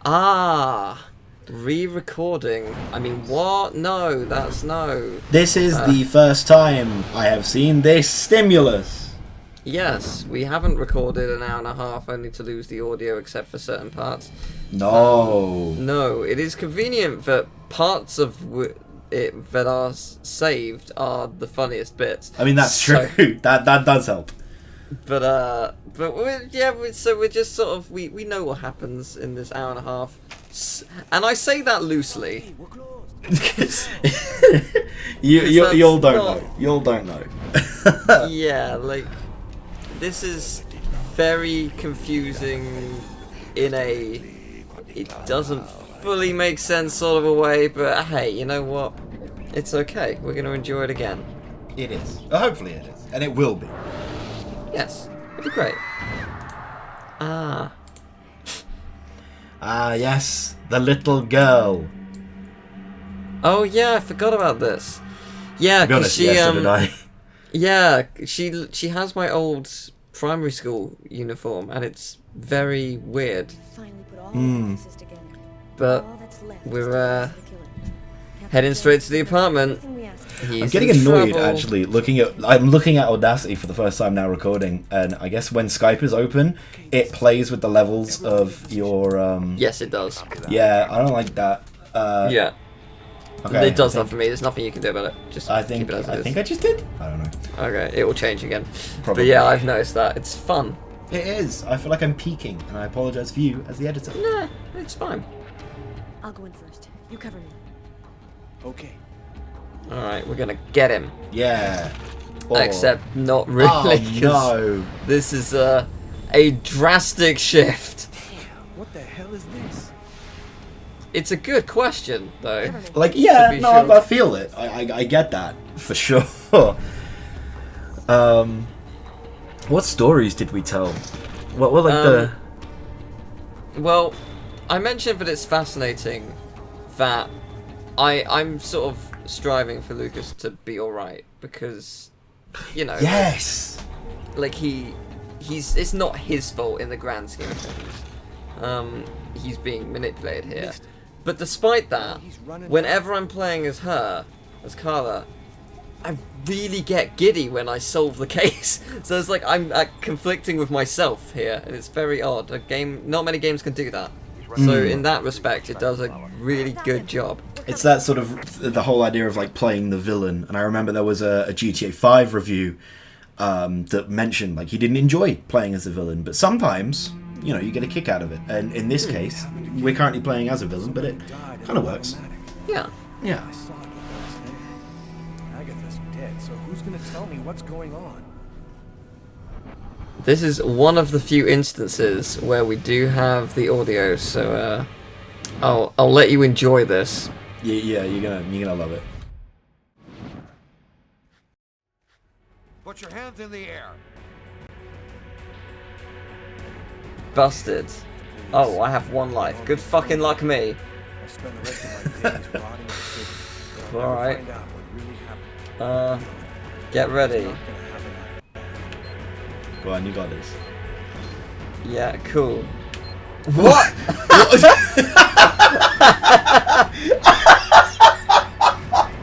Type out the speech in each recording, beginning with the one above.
Ah, re-recording. I mean, what? No, that's no. This is the first time I have seen this stimulus. Yes, we haven't recorded an hour and a half only to lose the audio except for certain parts. No. No, it is convenient that parts of it that are saved are the funniest bits. I mean, that's true. That does help. But we're just sort of we know what happens in this hour and a half, and I say that loosely. You'll don't know. You'll don't know. Yeah, like this is very confusing in a it doesn't fully make sense sort of a way, but hey, you know what? It's okay. We're gonna enjoy it again. It is. Hopefully it is, and it will be. Yes, it'd be great. Yes, the little girl. Oh yeah, I forgot about this. Yeah, To be honest, so did I. Yeah, she has my old primary school uniform, and it's very weird. But we're heading straight to the apartment. I'm getting annoyed actually. I'm looking at Audacity for the first time now recording, and I guess when Skype is open, it plays with the levels of your. Yes, it does. Yeah, I don't like that. Yeah. Okay, it does that for me. There's nothing you can do about it. Just keep it as it is. I just did. I don't know. Okay, it will change again. Probably. But yeah, I've noticed that. It's fun. It is. I feel like I'm peaking, and I apologize for you as the editor. Nah, it's fine. I'll go in first. You cover me. Okay. Alright, we're gonna get him. Yeah. Except not really. Oh, no. This is a drastic shift. Damn, what the hell is this? It's a good question, though. Like, yeah, no, sure. I feel it. I get that for sure. What stories did we tell? What were the? Well, I mentioned that it's fascinating that I'm sort of striving for Lucas to be all right because, you know. Yes. Like it's not his fault in the grand scheme of things. He's being manipulated here. But despite that, whenever I'm playing as Carla, I really get giddy when I solve the case. So it's like I'm conflicting with myself here, and it's very odd. Not many games can do that. So in that respect, it does a really good job. It's that sort of the whole idea of like playing the villain. And I remember there was a GTA 5 review that mentioned like he didn't enjoy playing as a villain, but sometimes you get a kick out of it. And in this case, we're currently playing as a villain, but it kind of works. Yeah. Yeah. Agatha's dead, so who's gonna tell me what's going on? This is one of the few instances where we do have the audio, so I'll let you enjoy this. Yeah, you're gonna love it. Put your hands in the air. Busted. Oh, I have one life. Good fucking luck me. I'll spend the rest of my days rotting in prison, but I'll never Alright. find out what really happened. Get ready. Not gonna happen. Go on, you got this. Yeah, cool. What?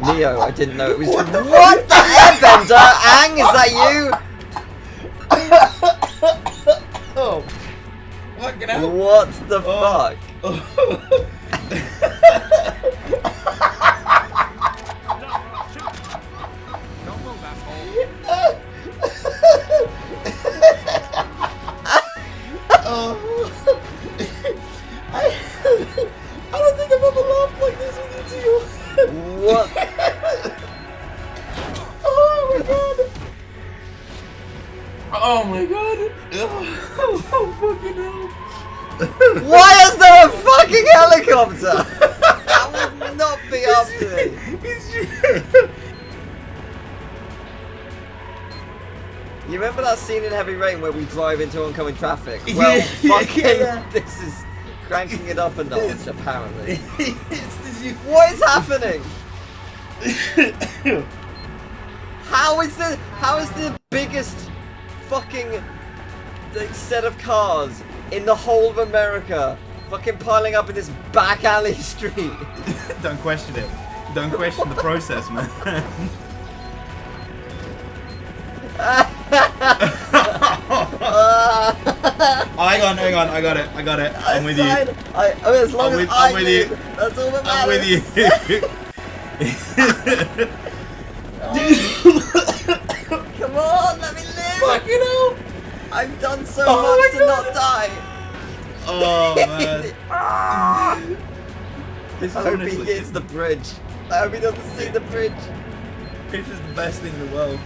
Neo, I didn't know it was. What the airbender? Ang, is that you? Oh, fucking hell. What the fuck? Don't move, asshole. I don't think I've ever laughed like this with you. What? Oh my god. Oh my god. Oh fucking hell. Why is there a fucking helicopter? That would not be up to me. You remember that scene in Heavy Rain where we drive into oncoming traffic? Well, fucking, this is cranking it up a notch, apparently. What is happening? How is the biggest fucking set of cars in the whole of America Fucking piling up in this back alley street. Don't question it. Don't question the process, man. Hang on, I got it. I'm with you. As long as I'm with you. That's all that I'm matters. with you. Come on, let me live. Fucking hell. I've done so Oh much my to God. not die. Oh man. This I is hope he honestly, hits the bridge. I hope he doesn't see the bridge. this is the best thing in the world.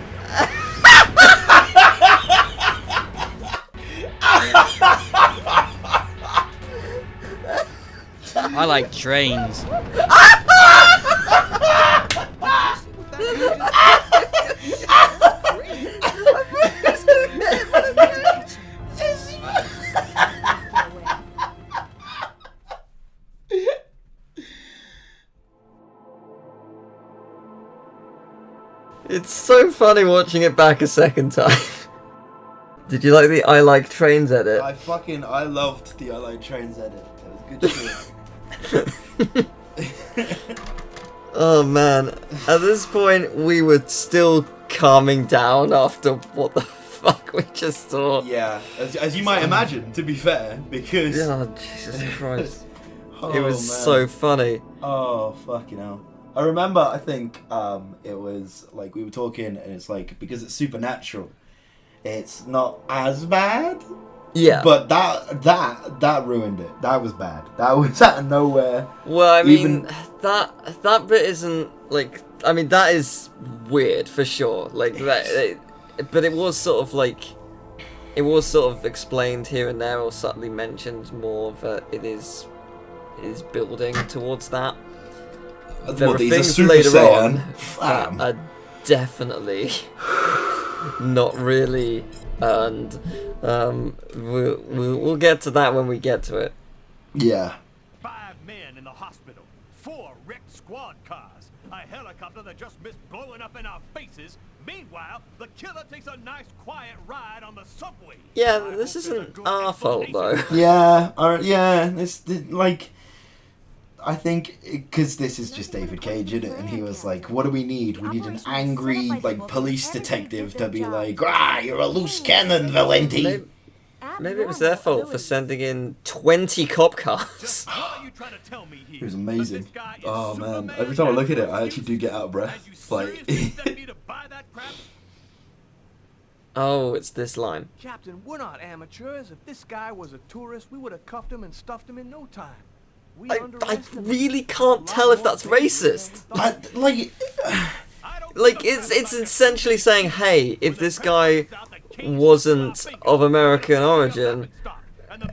I like trains. It's so funny watching it back a second time. Did you like the I like trains edit? I loved the I Like Trains edit. That was good shit. Oh man, at this point we were still calming down after what the fuck we just saw. Yeah, as you might imagine, to be fair, because Oh, Jesus Christ. oh, It was man. so funny. Oh fucking hell! I remember. I think it was like we were talking, and it's like because it's supernatural, it's not as bad. Yeah. But that ruined it. That was bad. That was out of nowhere. Well, I mean, Even- that bit isn't like. I mean, that is weird for sure. Like that, but it was sort of like, it was sort of explained here and there or subtly mentioned more that it is building towards that. There Well, are these are things Super later Saiyan. on that are definitely not really earned. We'll get to that when we get to it. Yeah. 5 men in the hospital, 4 wrecked squad cars, a helicopter that just missed blowing up in our faces. Meanwhile, the killer takes a nice quiet ride on the subway. Yeah, this isn't our fault though. Yeah. Yeah. Like. I think because this is just David Cage in it, and he was like, "What do we need? We need an angry like police detective to be like, you're a loose cannon, Valenti." Maybe it was their fault for sending in 20 cop cars. What are you trying to tell me here? It was amazing. That this guy is Oh man, Superman every time I look at it, I and actually do get out of And breath. you Like, seriously expect me to buy that crap? Oh, it's this line. Captain, we're not amateurs. If this guy was a tourist, we would have cuffed him and stuffed him in no time. We I underestimated really can't tell if that's racist. like, Like, it's essentially saying, hey, if this guy wasn't of American origin,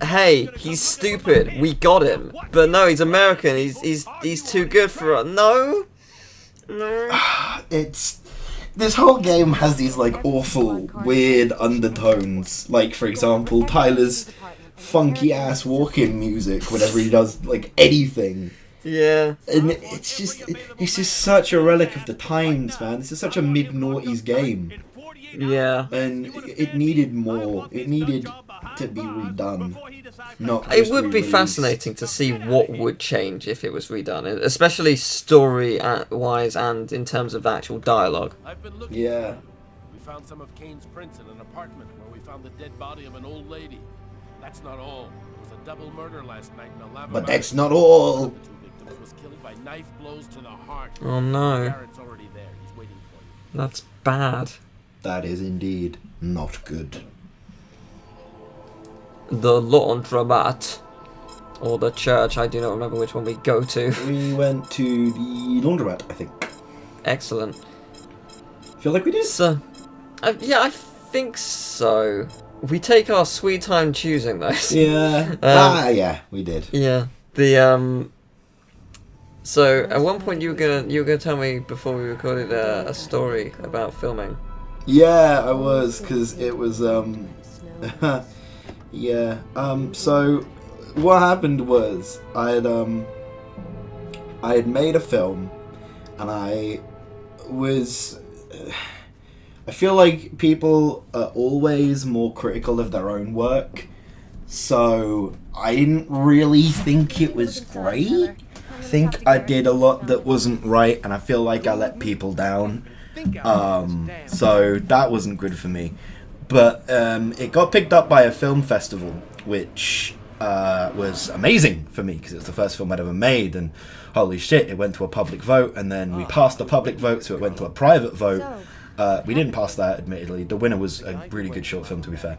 hey, he's stupid, we got him. But no, he's American, he's too good for us. No? No? it's this whole game has these like awful, weird undertones. Like, for example, Tyler's funky ass walking music whenever he does like anything. Yeah. And it's just such a relic of the times, man. This is such a mid-noughties game, Yeah. and it needed more. It needed to be redone. Not It just would be re-released. fascinating to see what would change if it was redone, especially story-wise and in terms of actual dialogue. I've been looking. Yeah. We found some of Kane's prints in an apartment where we found the dead body of an old lady. That's not all. It was a double murder last night in a lava. But that's not all. The two victims was killed by knife blows to the heart. Oh no, Garrett's already there. He's waiting for you. that's bad. That is indeed not good. The laundromat, or the church, I do not remember which one we go to. We went to the laundromat, I think. Excellent. Feel like we did? So, yeah, I think so. We take our sweet time choosing those. Yeah. Yeah, we did. Yeah. The So at one point you were gonna tell me before we recorded a story about filming. Yeah, I was, because it was, yeah. So what happened was I had made a film, and I feel like people are always more critical of their own work, so I didn't really think it was great. I think I did a lot that wasn't right, and I feel like I let people down. So that wasn't good for me. But it got picked up by a film festival, which was amazing for me because it was the first film I'd ever made, and holy shit, it went to a public vote, and then we passed the public vote, so it went to a private vote. We didn't pass that, admittedly. The winner was a really good short film, to be fair.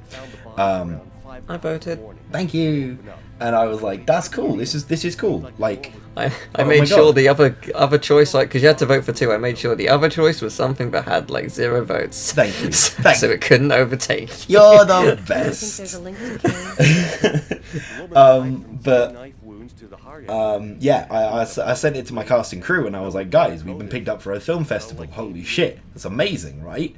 I voted. Thank you. And I was like, that's cool. This is cool. Like, I oh made my sure God. the other choice, like, because you had to vote for 2, I made sure the other choice was something that had like 0 votes. Thank you. So it couldn't overtake. You're the I think best. there's a link to Kane. Yeah, I sent it to my casting crew, and I was like, guys, we've been picked up for a film festival. Holy shit, that's amazing, right?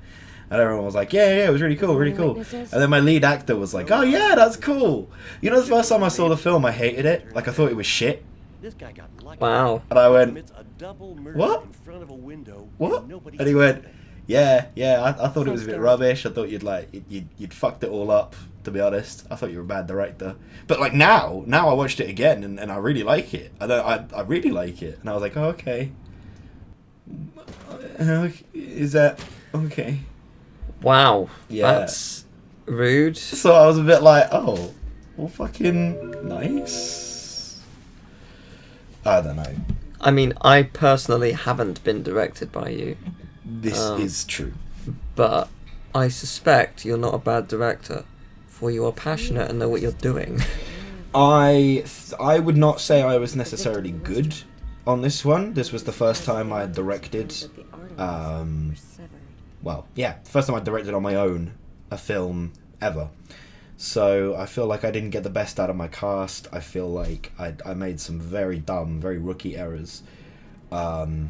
And everyone was like, yeah, it was really cool, really cool. And then my lead actor was like, oh yeah, that's cool. You know, the first time I saw the film, I hated it. Like, I thought it was shit. Wow. And I went, what? What? And he went, yeah, I thought it was a bit rubbish. I thought you'd fucked it all up, to be honest. I thought you were a bad director. But like now I watched it again, and I really like it. I really like it. And I was like, oh, okay. Is that okay? Wow. Yeah. That's rude. So I was a bit like, oh, well, fucking nice. I don't know. I mean, I personally haven't been directed by you, This is true. but I suspect you're not a bad director, for you are passionate and know what you're doing. I would not say I was necessarily good on this one. This was the first time I directed. First time I directed on my own a film ever. So I feel like I didn't get the best out of my cast. I feel like I made some very dumb, very rookie errors. So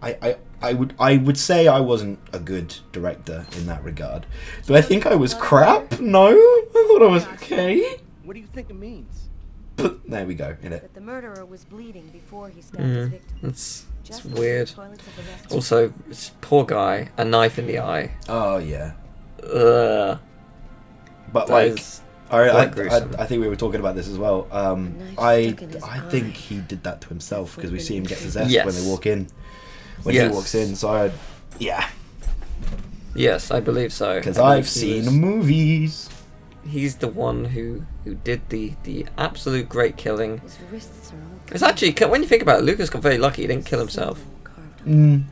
I would say I wasn't a good director in that regard. Do I think I was crap? No, I thought I was okay. What do you think it means? But there we go, innit? That the murderer was bleeding before he stabbed his victim. It's Just like weird. the toilets of the rest of Also, this poor guy, a knife in the eye. Oh yeah. Ugh. But That like, is I quite gruesome. think we were talking about this as well. I think he did that to himself because we see him get possessed Yes. when they walk in. When Yes. he walks in, so yeah. Yes, I believe so. Because I believe I've he seen was- movies. He's the one who did the absolute great killing. his wrists are all It's actually, when you think about it, Lucas got very lucky. He didn't kill himself. carved on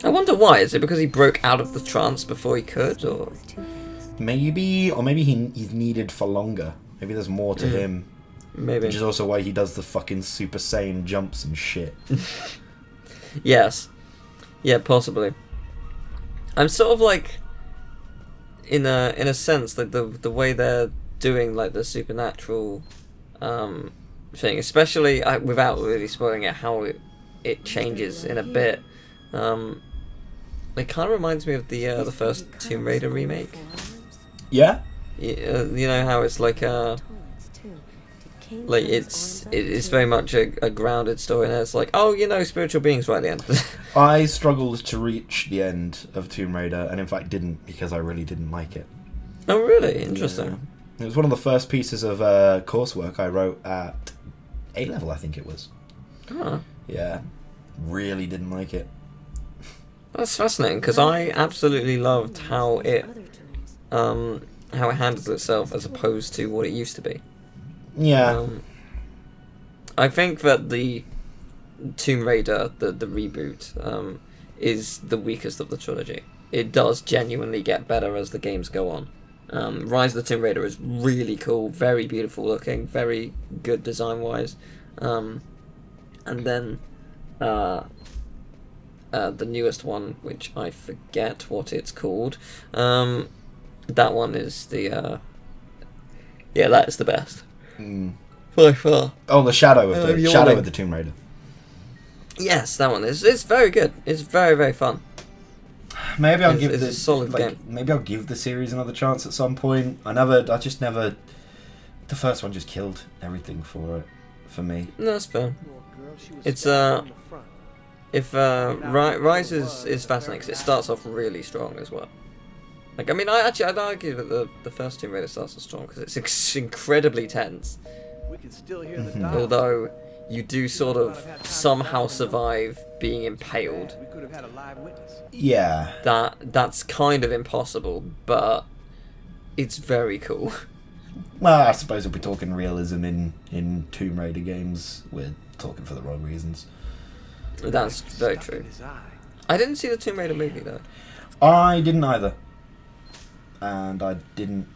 I wonder why. Is it because he broke out of the trance before he could, or? with 2 hands. Maybe, or maybe he's needed for longer. Maybe there's more to him. Maybe. Which is also why he does the fucking Super Saiyan jumps and shit. Yes. Yeah, possibly. I'm sort of like, in a sense, like the way they're doing like the supernatural thing, especially without really spoiling it, how it changes in a bit. It kind of reminds me of the first Tomb Raider remake. Yeah? You know how it's like Toilets, too. Did Kane like cut his arms it's off? very much a grounded story, and it's like, oh, you know, spiritual beings right at the end. I struggled to reach the end of Tomb Raider, and in fact didn't because I really didn't like it. Oh, really? Interesting. Yeah. It was one of the first pieces of coursework I wrote at A-level, I think it was. Oh, Yeah. Really didn't like it. that's fascinating, because I absolutely loved how it Other tools. how it handles itself as opposed to what it used to be. Yeah. I think that the Tomb Raider, the reboot, is the weakest of the trilogy. It does genuinely get better as the games go on. Rise of the Tomb Raider is really cool, very beautiful looking, very good design wise. And then the newest one, which I forget what it's called, that one is the that is the best by far. Oh, the Shadow of the yawning. Tomb Raider. Yes, that one is. It's very good. It's very, very fun. Maybe I'll It's- give it's the a solid game. Maybe I'll give the series another chance at some point. I just never. The first one just killed everything for me. No, that's fair. Poor girl, she was It's, stabbed in the front. If Rise is fascinating because it starts off really strong as well. Like, I mean, I'd argue that the first Tomb Raider starts are strong because it's incredibly tense. We can still hear the dial. Although you do sort of somehow survive being impaled. We could have had a live witness. Yeah. That's kind of impossible, but it's very cool. Well, I suppose if we're talking realism in Tomb Raider games, we're talking for the wrong reasons. That's very Stuck in true. his eye. I didn't see the Tomb Raider movie though. I didn't either. And I didn't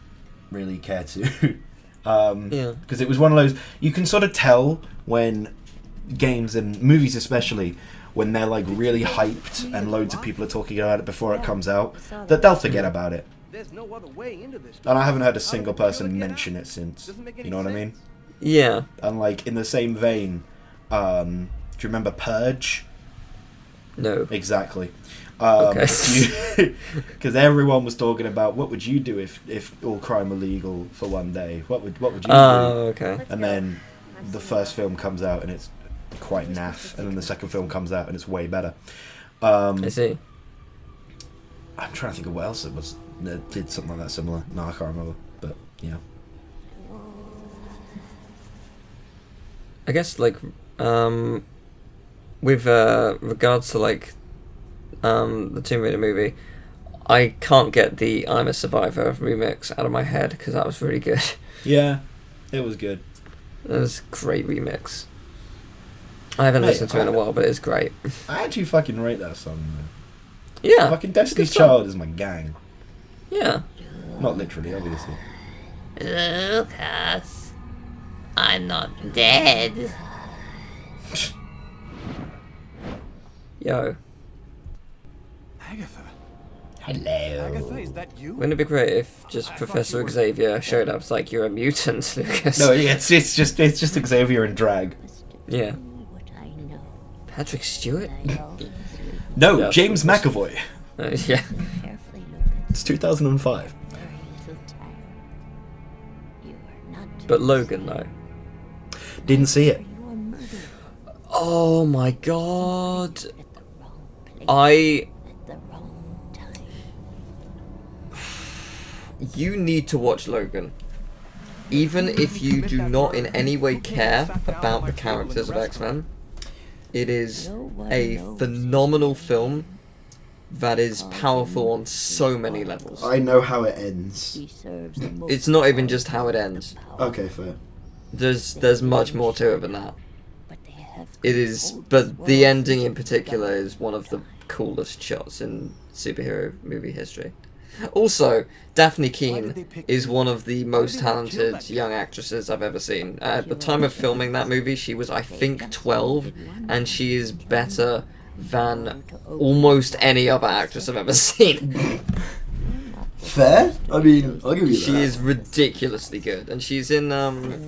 really care to. Yeah. Because it was one of those... You can sort of tell when games, and movies especially, when they're like really hyped and loads of people are talking about it before it comes out, that they'll forget about it. There's no other way into this. And I haven't heard a single person mention it since. Doesn't make any You know what I mean? sense. Yeah. And like, in the same vein, do you remember Purge? No. Exactly. Okay. Because everyone was talking about what would you do if all crime were legal for one day? What would you do? Okay. And then the first film comes out and it's quite naff, and then the second film comes out and it's way better. I see. I'm trying to think of what else it was that did something like that similar. No, I can't remember. But yeah. I guess like with regards to like the Tomb Raider movie, I can't get the I'm a Survivor remix out of my head because that was really good. Yeah, it was good. That was a great remix. I haven't Mate, listened to it in a while, but it's great. I actually fucking rate that song, man. Yeah. Fucking it's a good Destiny's song. Child is my gang. Yeah. Not literally, obviously. Lucas, I'm not dead. Yo. Agatha. Hello. Agatha, is that you? Wouldn't it be great if just Professor Xavier showed up? It's like, you're a mutant, Lucas. No, it's just Xavier in drag. Yeah. What I know. Patrick Stewart? I always No, Yeah, James of course. McAvoy. Yeah. carefully look at It's 2005. very little time. You are not. But Logan, though. Didn't see it. You are murdered Oh my god. at the wrong place I... at the wrong time. You need to watch Logan. Even if you do not in any way care about the characters of X-Men, it is a phenomenal film that is powerful on so many levels. I know how it ends. He serves the most It's not even just how it ends. Okay, fair. There's much more to it than that. but they have It is, but the ending in particular is one of the coolest shots in superhero movie history. Also, Daphne Keane is one of the most talented young actresses I've ever seen. At the time of filming that movie, she was, I think, 12, and she is better than almost any other actress I've ever seen. Fair? I mean, I'll give you She is ridiculously good, and she's in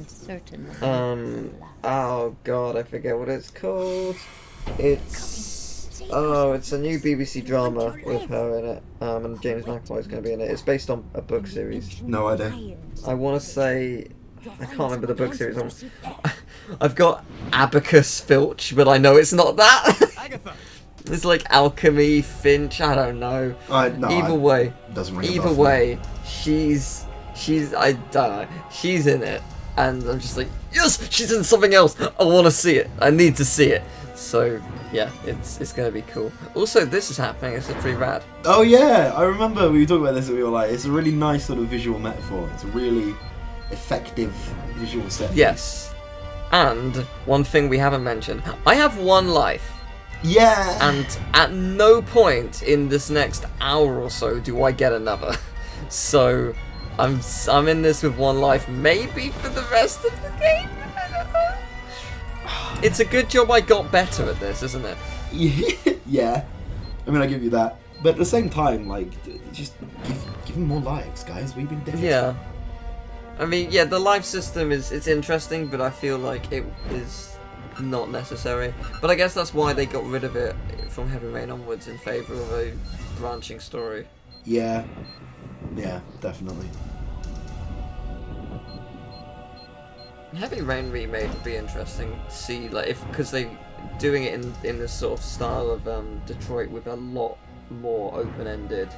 certain oh god, I forget what it's called. It's a new BBC drama with her in it, and James McAvoy is going to be in it. It's based on a book series. No idea. I want to say, I can't remember the book series. I've got Abacus Filch, but I know it's not that. Agatha. It's like Alchemy Finch. I don't know. Either way, Doesn't ring a either bell for me. way, she's I don't know. She's in it, and I'm just like, yes, she's in something else. I want to see it. I need to see it. So yeah, it's gonna be cool. Also, this is happening. This is pretty rad. Oh yeah, I remember we were talking about this and we were like, it's a really nice sort of visual metaphor. It's a really effective visual set. Yes. And one thing we haven't mentioned, I have one life. Yeah. And at no point in this next hour or so do I get another. So I'm in this with one life, maybe for the rest of the game. I don't know. It's a good job I got better at this, isn't it? Yeah. I mean, I give you that. But at the same time, like, just give them more lives, guys. We've been dead. Yeah. I mean, yeah, the life system it's interesting, but I feel like it is not necessary. But I guess that's why they got rid of it from Heavy Rain onwards in favour of a branching story. Yeah. Yeah, definitely. Heavy Rain remake would be interesting to see, like, if because they doing it in this sort of style of Detroit with a lot more open-ended,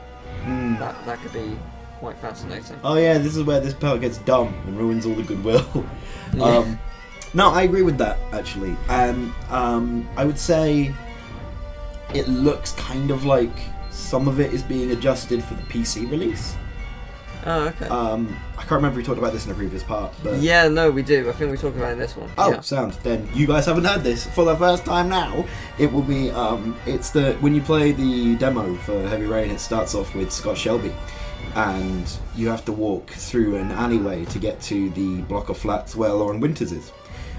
that could be quite fascinating. Oh yeah, this is where this part gets dumb and ruins all the goodwill. Yeah. No, I agree with that actually, and I would say it looks kind of like some of it is being adjusted for the PC release. Oh, okay. I can't remember if we talked about this in a previous part, but Yeah, no, we do. I think we talked about it in this one. oh, Yeah. sound. Then you guys haven't had this for the first time now. It will be it's the when you play the demo for Heavy Rain, it starts off with Scott Shelby, and you have to walk through an alleyway to get to the block of flats where Lauren Winters is,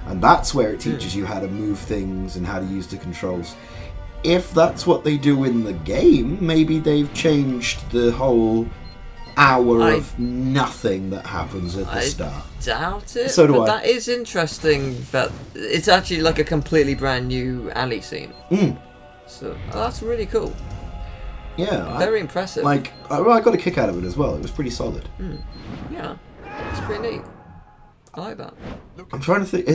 and that's where it teaches you how to move things and how to use the controls. If that's what they do in the game, maybe they've changed the whole hour of nothing that happens at the start. Doubt it. So do but I. That is interesting. That it's actually like a completely brand new alley scene. So that's really cool. Yeah, Very impressive. like I got a kick out of it as well. It was pretty solid. Yeah, it's pretty neat. I like that. I'm trying to think.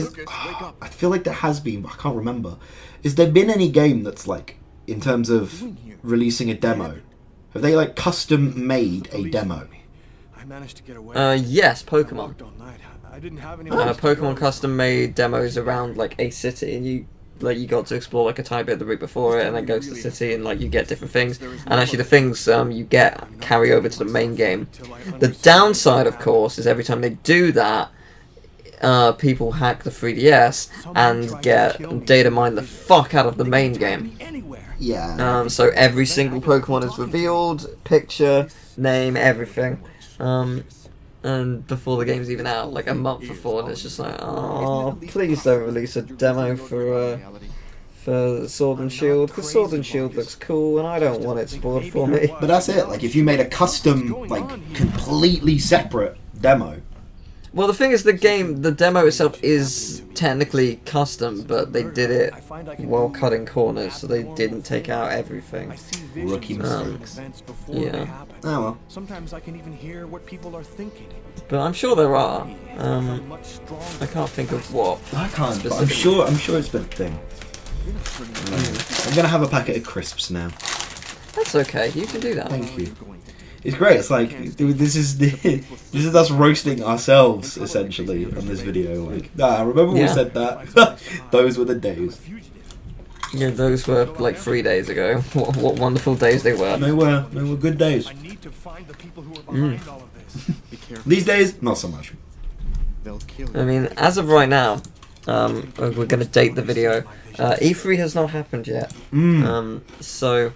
I feel like there has been, but I can't remember. Has there been any game that's like, in terms of releasing a demo, have they like custom made a demo? I managed to get away. Yes, Pokemon. Worked all night. I didn't have anywhere else to Pokemon go. custom made demos around like a city, and you got to explore like a tiny bit of the route before it, and then go to the city, and like you get different things. And actually, the things you get carry over to the main game. The downside, of course, is every time they do that, people hack the 3DS and get data mine the fuck out of the main game. Yeah. So every single Pokemon is revealed, picture, name, everything. And before the game's even out, like a month before, and it's just like, oh, please don't release a demo for Sword and Shield, because Sword and Shield looks cool, and I don't want it spoiled for me. But that's it. Like if you made a custom, like completely separate demo. Well, the thing is, the demo itself is technically custom, but they did it while cutting corners, so they didn't take out everything. Rookie mistakes. Yeah. Oh well. Sometimes I can even hear what people are thinking. But I'm sure there are. I can't think of what. I can't. But I'm sure it's been a thing. I'm gonna have a packet of crisps now. That's okay. You can do that. Thank you. It's great. It's like this is us roasting ourselves essentially on this video. Like, remember when we said that? Those were the days. Yeah, those were like 3 days ago. What wonderful days they were. They were good days. I need to find the people who are behind all of this. Be careful. These days, not so much. They'll kill I mean, as of right now, we're gonna date the video. E3 has not happened yet. So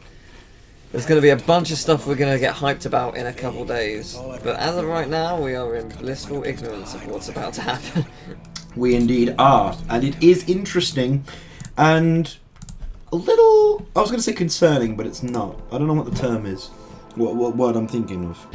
there's going to be a bunch of stuff we're going to get hyped about in a couple days. But as of right now, we are in blissful ignorance of what's about to happen. We indeed are. And it is interesting and a little, I was going to say concerning, but it's not. I don't know what the term is. What I'm thinking of.